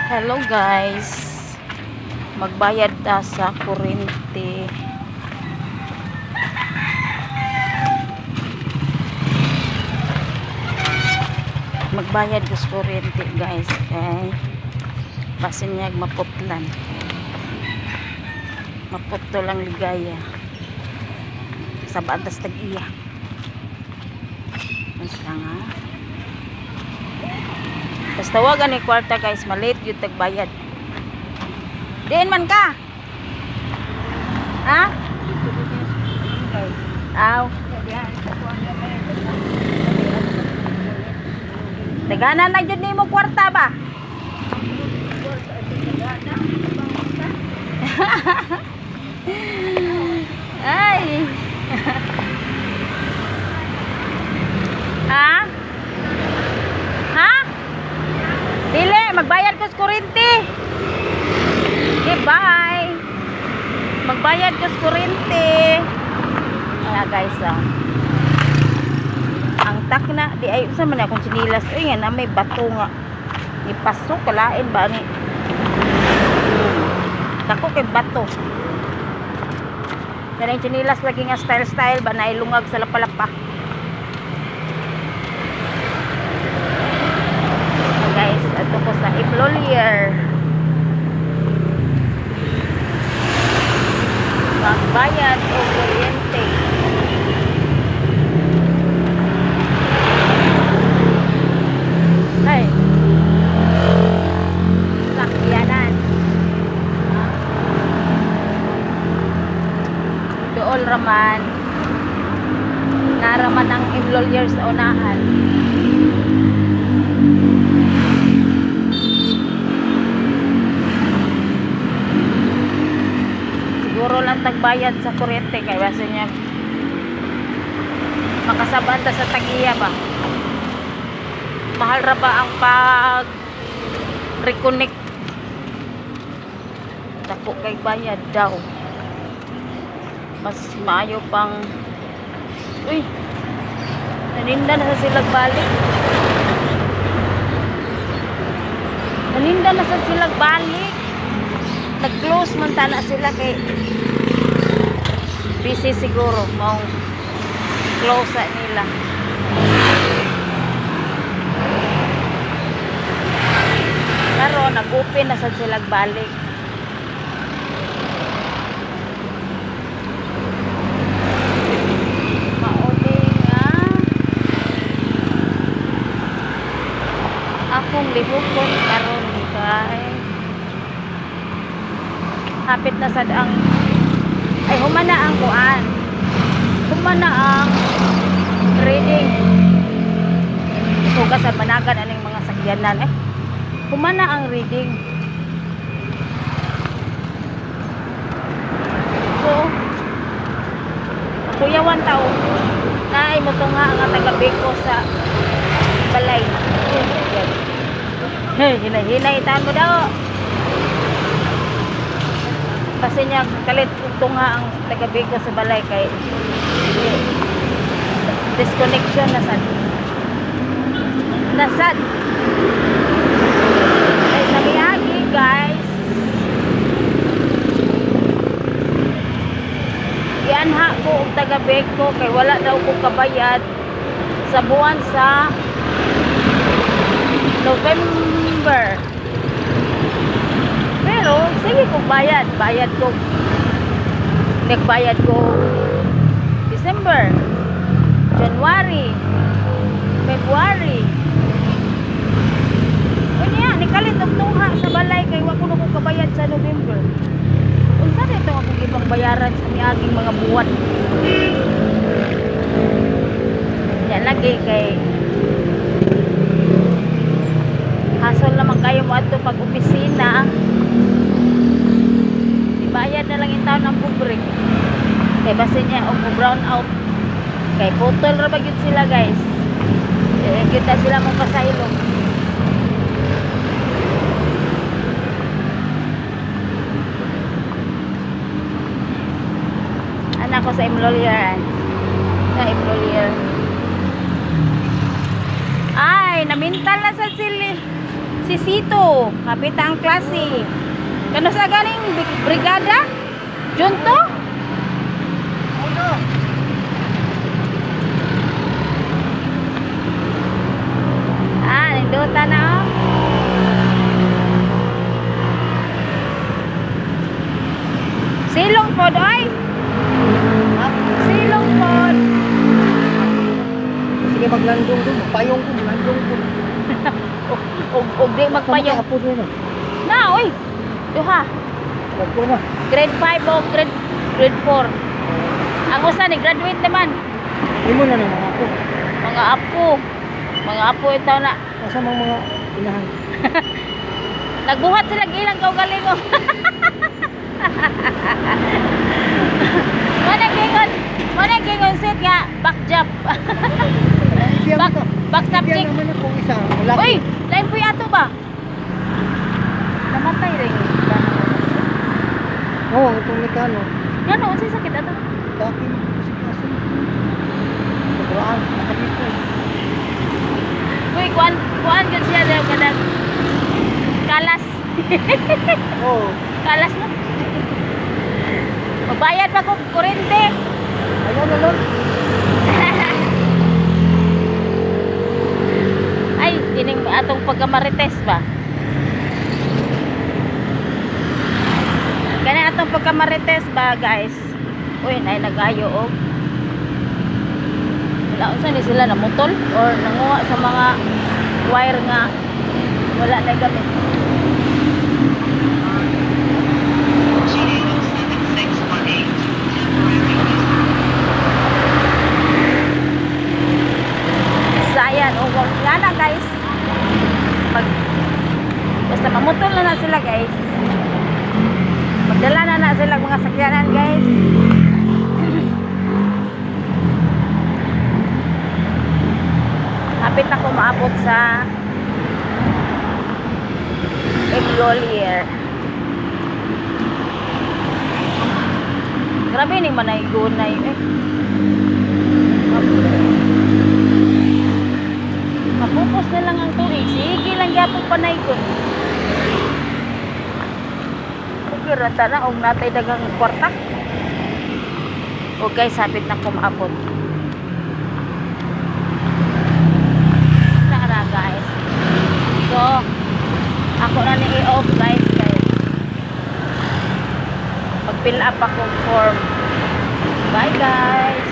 Hello guys, magbayad ta sa kuryente. Magbayad ko sa kuryente guys, kay pasinyag maputlan, maputol lang ligaya sa bantas tag-iya. Basta nga, basta tawagan ni kwarta guys, malate yung tagbayad. Diin man ka? Ha? Aw. Tagana na jud nimo kwarta ba? Ay. Ha? Ha? Dili, magbayad ko sa kuryente. Okay, bye. Magbayad ko sa kuryente. Ayan guys, ang takna, di ay, usa man akong sinilas. Ay nga na, may bato nga. Ipasok, kalain ba ni? Dako kay bato. Yan yung sinilas lagi nga style-style ba, na ilungag sa lapalapa. Guys, ito ko sa employer. Magbayad o kuryente. Ay, sakyanan. Dool raman, naraman ang employer sa unahan. Siguro lang tagbayad sa kuryente kay basta niya makasabanta sa tag-iya ba. Mahal ra ba ang pag reconnect? Dako kay bayad daw. Mas maayo pang uy, naninda na sa silag balik. Naninda na sa silag balik. Nag-close man tana sila kay busy siguro maong close sa nila. Pero nag-open na sa sila balik. Mauli nga akong lihukon karon kay hapit na sad ang ay humana ang kuan, humana ang reading suga sa managan aning mga sakyanan humana ang reading. So kuyawan tao na ay mo nga ang taga-Beko sa balay. Hey, hinay-hinay tahan mo daw. Kasi niya kalit tunga ang taga-Beko sa balay kay disconnection na sad. Nasad. Ay sa Miyagi guys. Ianha ko og taga-Beko kay wala daw ko kabayad sa buwan sa November. Pero sige kung bayad ko, nagbayad ko December, January, February. Unya nikalit og tungha sa balay kay wa kuno ko kabayad sa November. Unsa dito akong ibang bayaran sa miaging mga buwan? Yan lagi kay hasol naman kayo mo ato pag opisina. Bayad na lang yung taon ng public kay base niya o brown out kay putol ra ba gyud sila guys. Kita sila mong pasahilo. Anak ko sa employer ay namintal na sa Si Sito, kapita ang klase. Kano sa galing brigada? Junto? Ah, ninduta na oh. Silong pod oy. Silong pod. Sige, maglandong doon. Payong ko, maglandong ko. Og di magpayong. Apo doon na. Na oy. Duha. Apo na. Grade 5 o grade 4. Ang usa ni graduate naman. Hindi mo na naman ako. Mga apo. Mga apo ito na. Nasa mga inahan. Nagbuhat sila ilang kaugalingo. Manang gingon sit nga back jump. Back subject. Naman ako isa. Wala. Uy, lain po yato ba? Namatay rin. Oo, itong mekano. Yan o, unsay sakit ato? Dati si kaso. Sobraan. Nakabit ko. Uy, kuan gud siya daw kadang kalas. Oo. Kalas no. Magbayad pa ko kurente. Ayaw na lang. Ay, kining atong pagkamarites ba? Kani atong pagkamarites ba, guys? Uy, nay nagayo og. Wala unsa ni sila namutol or nanguha sa mga wire nga wala na gamit. Sayan o wala na guys. Basta mamutol na sila guys. Magdala na sila mga sakyanan guys. Hapit ako maabot sa Emlolier. Grabe ni manay gunay eh. Mapupos na lang ang tuig. Sige lang yapon panay ko. Okay, rata na. Huwag natay dagang kwarta. Okay, sapit na kumaabot. Na guys. So, ako na ni i-off guys. Mag-fill up ako form. Bye guys.